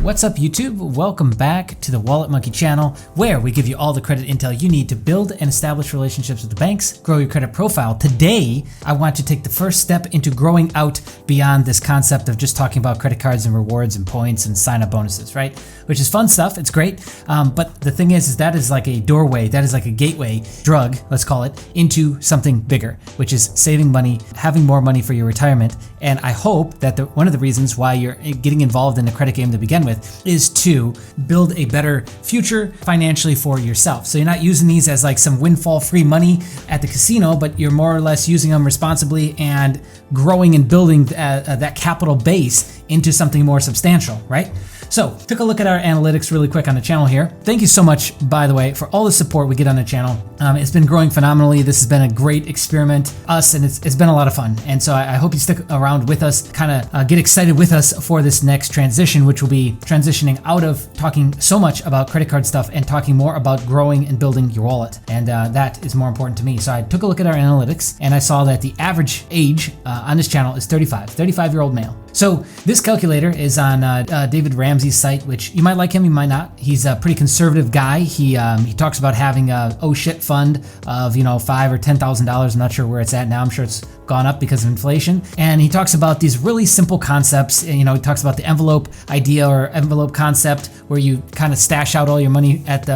What's up, YouTube? Welcome back to the Wallet Monkey channel, where we give you all the credit intel you need to build and establish relationships with the banks, grow your credit profile. Today, I want to take the first step into growing out beyond this concept of just talking about credit cards and rewards and points and sign-up bonuses, right? Which is fun stuff, it's great. But the thing is that is like a doorway, that is like a gateway drug, let's call it, into something bigger, which is saving money, having more money for your retirement. And I hope that one of the reasons why you're getting involved in the credit game to begin with is to build a better future financially for yourself. So you're not using these as like some windfall free money at the casino, but you're more or less using them responsibly and growing and building that capital base into something more substantial, right? So took a look at our analytics really quick on the channel here. Thank you so much, by the way, for all the support we get on the channel. It's been growing phenomenally. This has been a great experiment, and it's been a lot of fun. And so I hope you stick around with us, kind of get excited with us for this next transition, which will be transitioning out of talking so much about credit card stuff and talking more about growing and building your wallet. And that is more important to me. So I took a look at our analytics and I saw that the average age on this channel is 35-year-old male. So this calculator is on David Ramsey's site, which you might like him, you might not. He's a pretty conservative guy. He talks about having a oh shit fund of $5,000 or $10,000. I'm not sure where it's at now. I'm sure it's gone up because of inflation. And he talks about these really simple concepts. He talks about the envelope idea or envelope concept, where you kind of stash out all your money at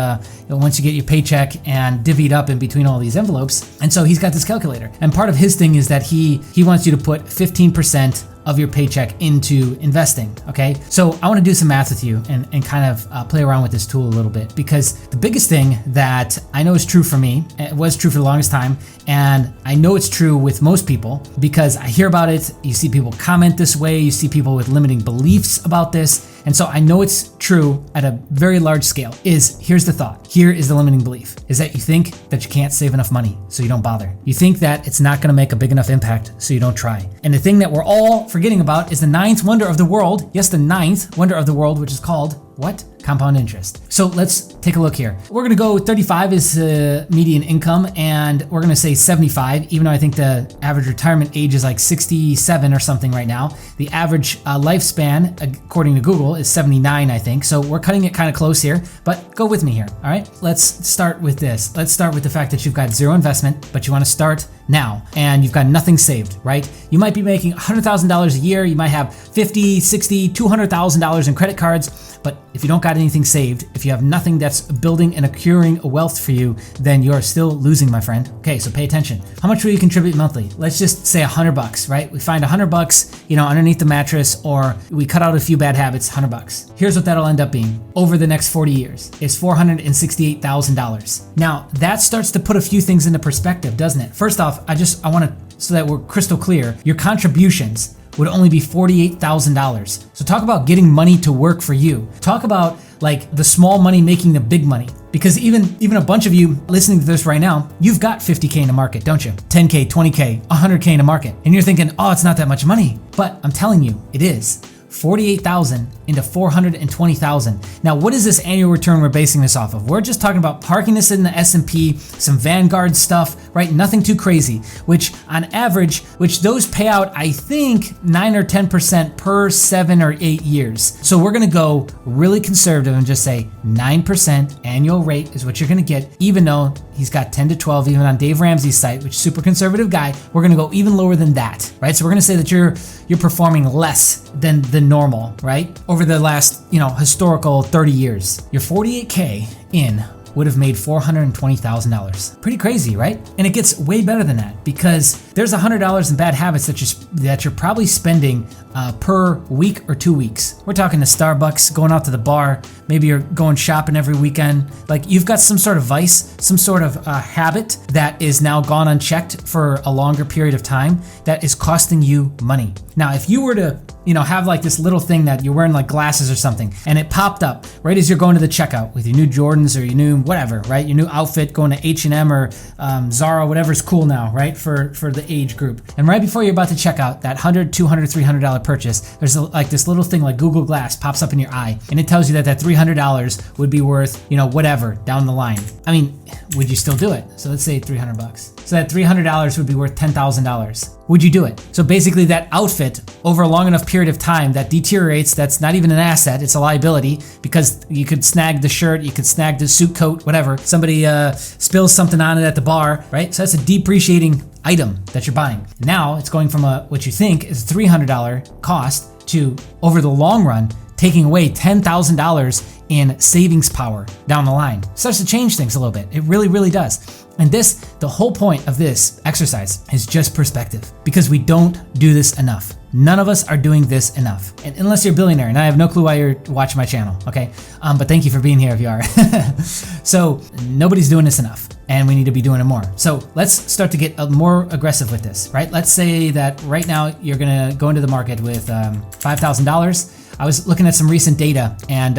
once you get your paycheck and divvy it up in between all these envelopes. And so he's got this calculator. And part of his thing is that he wants you to put 15% of your paycheck into investing, okay? So I wanna do some math with you and kind of play around with this tool a little bit, because the biggest thing that I know is true for me, it was true for the longest time, and I know it's true with most people because I hear about it, you see people comment this way, you see people with limiting beliefs about this, and so I know it's true at a very large scale. Here's the thought, here is the limiting belief, is that you think that you can't save enough money, so you don't bother. You think that it's not gonna make a big enough impact, so you don't try. And the thing that we're all forgetting about is the ninth wonder of the world. Yes, the ninth wonder of the world, which is called what? Compound interest. So let's take a look here. We're gonna go 35 is median income, and we're gonna say 75, even though I think the average retirement age is like 67 or something right now. The average lifespan, according to Google, is 79, I think. So we're cutting it kind of close here, but go with me here, all right? Let's start with this. Let's start with the fact that you've got zero investment, but you wanna start now, and you've got nothing saved, right? You might be making $100,000 a year, you might have 50, 60, $200,000 in credit cards, but if you don't got anything saved, if you have nothing that's building and accruing a wealth for you, then you're still losing, my friend. Okay, so pay attention. How much will you contribute monthly? Let's just say $100, right? We find $100, underneath the mattress, or we cut out a few bad habits, $100. Here's what that'll end up being over the next 40 years. It's $468,000. Now, that starts to put a few things into perspective, doesn't it? First off, I want to, so that we're crystal clear, your contributions would only be $48,000. So talk about getting money to work for you. Talk about like the small money making the big money. Because even a bunch of you listening to this right now, you've got 50K in the market, don't you? 10K, 20K, 100K in the market. And you're thinking, oh, it's not that much money. But I'm telling you, it is. 48,000 into 420,000. Now, what is this annual return we're basing this off of? We're just talking about parking this in the S&P, some Vanguard stuff, right? Nothing too crazy, which on average, those pay out, I think 9 or 10% per 7 or 8 years. So we're gonna go really conservative and just say 9% annual rate is what you're gonna get, even though he's got 10 to 12, even on Dave Ramsey's site, which is super conservative guy. We're gonna go even lower than that, right? So we're gonna say that you're performing less than the normal, right? Over the last, historical 30 years. Your 48K in would have made $420,000. Pretty crazy, right? And it gets way better than that, because there's $100 in bad habits that you're probably spending per week or 2 weeks. We're talking to Starbucks, going out to the bar, maybe you're going shopping every weekend. Like, you've got some sort of vice, some sort of habit that is now gone unchecked for a longer period of time that is costing you money. Now, if you were to have like this little thing that you're wearing like glasses or something, and it popped up right as you're going to the checkout with your new Jordans or your new whatever, right? Your new outfit, going to H&M or Zara, whatever's cool now, right? For the age group. And right before you're about to check out, that $100, $200, $300 purchase, there's like this little thing like Google Glass pops up in your eye, and it tells you that that $300 would be worth, whatever down the line. I mean, would you still do it? So let's say $300. So that $300 would be worth $10,000. Would you do it? So basically that outfit over a long enough period of time that deteriorates, that's not even an asset, it's a liability, because you could snag the shirt, you could snag the suit coat, whatever. Somebody spills something on it at the bar, right? So that's a depreciating item that you're buying. Now it's going from what you think is a $300 cost to, over the long run, taking away $10,000 in savings power down the line. It starts to change things a little bit. It really, really does. And the whole point of this exercise is just perspective, because we don't do this enough. None of us are doing this enough. And unless you're a billionaire, and I have no clue why you're watching my channel, okay? But thank you for being here if you are. So nobody's doing this enough, and we need to be doing it more. So let's start to get more aggressive with this, right? Let's say that right now you're gonna go into the market with $5,000. I was looking at some recent data, and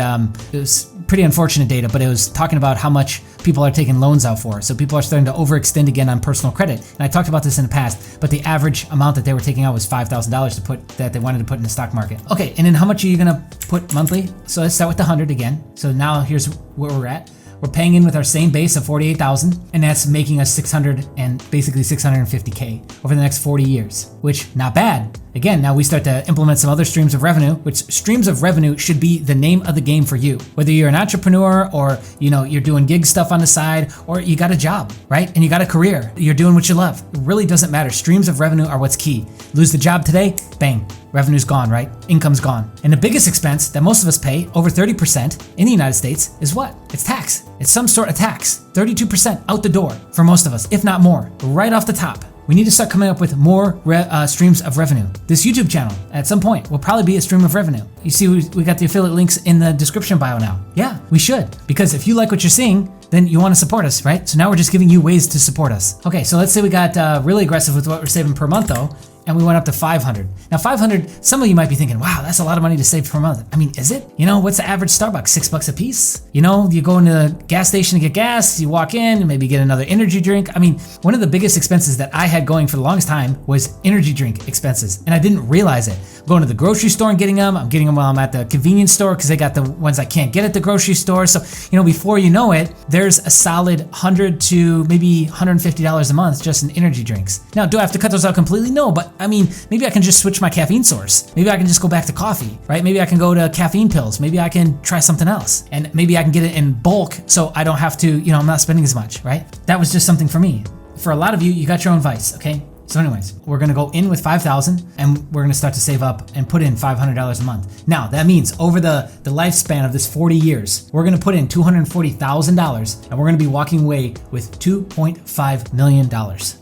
it was pretty unfortunate data, but it was talking about how much people are taking loans out for. So people are starting to overextend again on personal credit. And I talked about this in the past, but the average amount that they were taking out was $5,000 that they wanted to put in the stock market. Okay, and then how much are you gonna put monthly? So let's start with the 100 again. So now here's where we're at. We're paying in with our same base of 48,000, and that's making us 650K over the next 40 years, which not bad. Again, now we start to implement some other streams of revenue, which streams of revenue should be the name of the game for you. Whether you're an entrepreneur or you're doing gig stuff on the side, or you got a job, right? And you got a career, you're doing what you love. It really doesn't matter. Streams of revenue are what's key. Lose the job today, bang, revenue's gone, right? Income's gone. And the biggest expense that most of us pay, over 30% in the United States, is what? It's tax. It's some sort of tax. 32% out the door for most of us, if not more, right off the top. We need to start coming up with more streams of revenue. This YouTube channel, at some point, will probably be a stream of revenue. You see, we got the affiliate links in the description bio now. Yeah, we should, because if you like what you're seeing, then you want to support us, right? So now we're just giving you ways to support us. Okay, so let's say we got really aggressive with what we're saving per month though, and we went up to 500. Now 500, some of you might be thinking, wow, that's a lot of money to save per month. I mean, is it? What's the average Starbucks? $6 a piece? You go into the gas station to get gas, you walk in and maybe get another energy drink. I mean, one of the biggest expenses that I had going for the longest time was energy drink expenses, and I didn't realize it. I'm going to the grocery store and getting them. I'm getting them while I'm at the convenience store because they got the ones I can't get at the grocery store. So, before you know it, there's a solid $100 to maybe $150 a month just in energy drinks. Now, do I have to cut those out completely? No, but I mean, maybe I can just switch my caffeine source. Maybe I can just go back to coffee, right? Maybe I can go to caffeine pills. Maybe I can try something else. And maybe I can get it in bulk so I don't have to, I'm not spending as much, right? That was just something for me. For a lot of you, you got your own vice, okay? So anyways, we're gonna go in with 5,000 and we're gonna start to save up and put in $500 a month. Now, that means over the lifespan of this 40 years, we're gonna put in $240,000 and we're gonna be walking away with $2.5 million,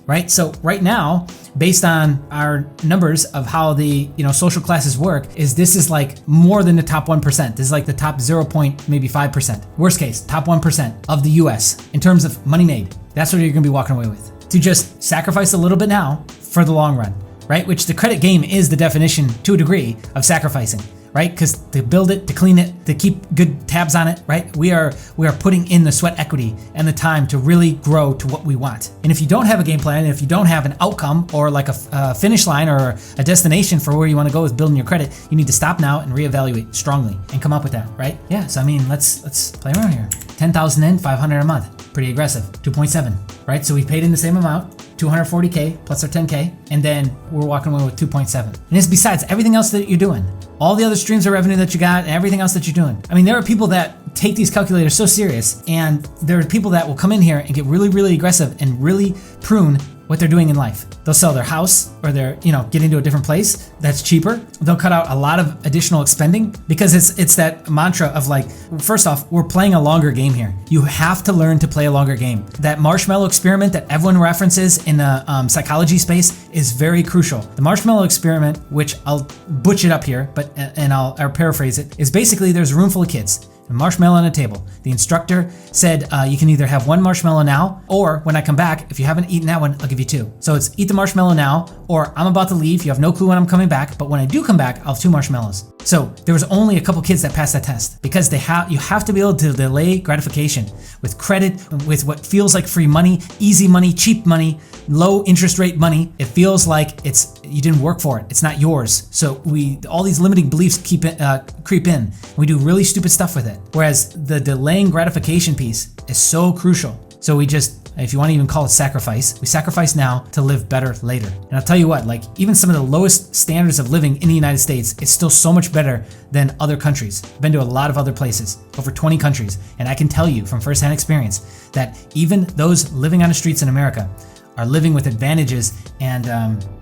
right? So right now, based on our numbers of how the social classes work, this is like more than the top 1%. This is like the top 0.5%. Worst case, top 1% of the US in terms of money made. That's what you're gonna be walking away with. To just sacrifice a little bit now for the long run, right? Which the credit game is the definition to a degree of sacrificing, right? Because to build it, to clean it, to keep good tabs on it, right? We are putting in the sweat equity and the time to really grow to what we want. And if you don't have a game plan, if you don't have an outcome or like a finish line or a destination for where you want to go with building your credit, you need to stop now and reevaluate strongly and come up with that, right? Yeah, so I mean, let's play around here. 10,000 in, 500 a month. Pretty aggressive. 2.7, right? So we paid in the same amount, 240K plus our 10K, and then we're walking away with 2.7. And this besides everything else that you're doing. All the other streams of revenue that you got and everything else that you're doing. I mean, there are people that take these calculators so serious, and there are people that will come in here and get really, really aggressive and really prune what they're doing in life. They'll sell their house or they're, get into a different place that's cheaper. They'll cut out a lot of additional expending because it's that mantra of like, first off, we're playing a longer game here. You have to learn to play a longer game. That marshmallow experiment that everyone references in the psychology space is very crucial. The marshmallow experiment, which I'll butch it up here, but I'll paraphrase it, is basically there's a room full of kids. A marshmallow on a table. The instructor said you can either have one marshmallow now, or when I come back, if you haven't eaten that one, I'll give you two. So it's eat the marshmallow now, or I'm about to leave, you have no clue when I'm coming back, but when I do come back, I'll have two marshmallows. So there was only a couple kids that passed that test because you have to be able to delay gratification with credit, with what feels like free money, easy money, cheap money, low interest rate money. It feels like you didn't work for it. It's not yours. So all these limiting beliefs creep in. We do really stupid stuff with it. Whereas the delaying gratification piece is so crucial. So if you want to even call it sacrifice, we sacrifice now to live better later. And I'll tell you what, like even some of the lowest standards of living in the United States, it's still so much better than other countries. I've been to a lot of other places, over 20 countries, and I can tell you from firsthand experience that even those living on the streets in America are living with advantages and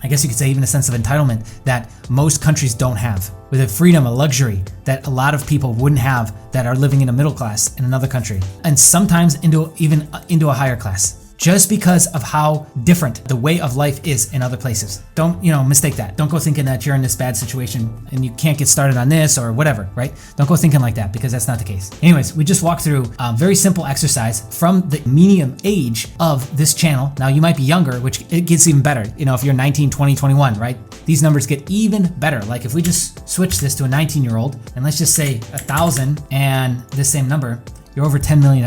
I guess you could say even a sense of entitlement that most countries don't have, with a freedom, a luxury that a lot of people wouldn't have that are living in a middle class in another country, and sometimes into a higher class. Just because of how different the way of life is in other places. Don't mistake that. Don't go thinking that you're in this bad situation and you can't get started on this or whatever, right? Don't go thinking like that because that's not the case. Anyways, we just walked through a very simple exercise from the median age of this channel. Now you might be younger, which it gets even better. If you're 19, 20, 21, right? These numbers get even better. Like if we just switch this to a 19-year-old and let's just say 1,000 and this same number, you're over $10 million.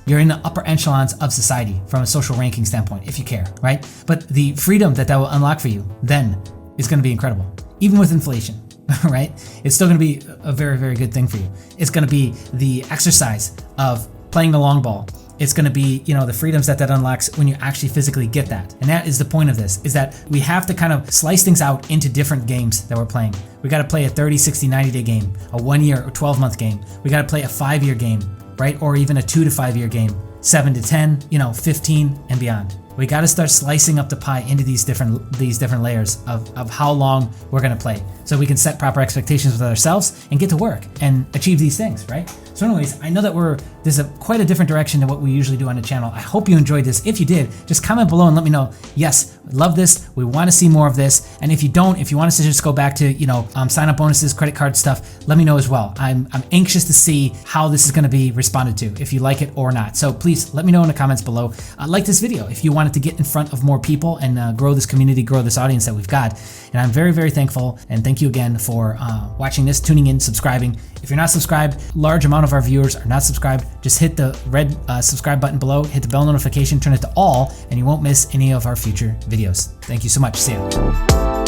You're in the upper echelons of society from a social ranking standpoint, if you care, right? But the freedom that will unlock for you then is going to be incredible, even with inflation, right? It's still going to be a very, very good thing for you. It's going to be the exercise of playing the long ball. It's going to be, the freedoms that unlocks when you actually physically get that. And that is the point of this, is that we have to kind of slice things out into different games that we're playing. We got to play a 30, 60, 90-day game, a 1 year or 12-month game. We got to play a 5-year game, right? Or even a 2 to 5 year game, 7 to 10, 15 and beyond. We got to start slicing up the pie into these different layers of how long we're going to play, so we can set proper expectations with ourselves and get to work and achieve these things, right? So anyways, I know that there's quite a different direction than what we usually do on the channel. I hope you enjoyed this. If you did, just comment below and let me know. Yes, love this. We want to see more of this. And if you want us to just go back to, sign up bonuses, credit card stuff, let me know as well. I'm anxious to see how this is going to be responded to, if you like it or not. So please let me know in the comments below. Like this video if you wanted to get in front of more people and grow this community, grow this audience that we've got. And I'm very, very thankful. And thank you again for watching this, tuning in, subscribing. If you're not subscribed, large amount of our viewers are not subscribed. Just hit the red subscribe button below, hit the bell notification, turn it to all, and you won't miss any of our future videos. Thank you so much. See ya.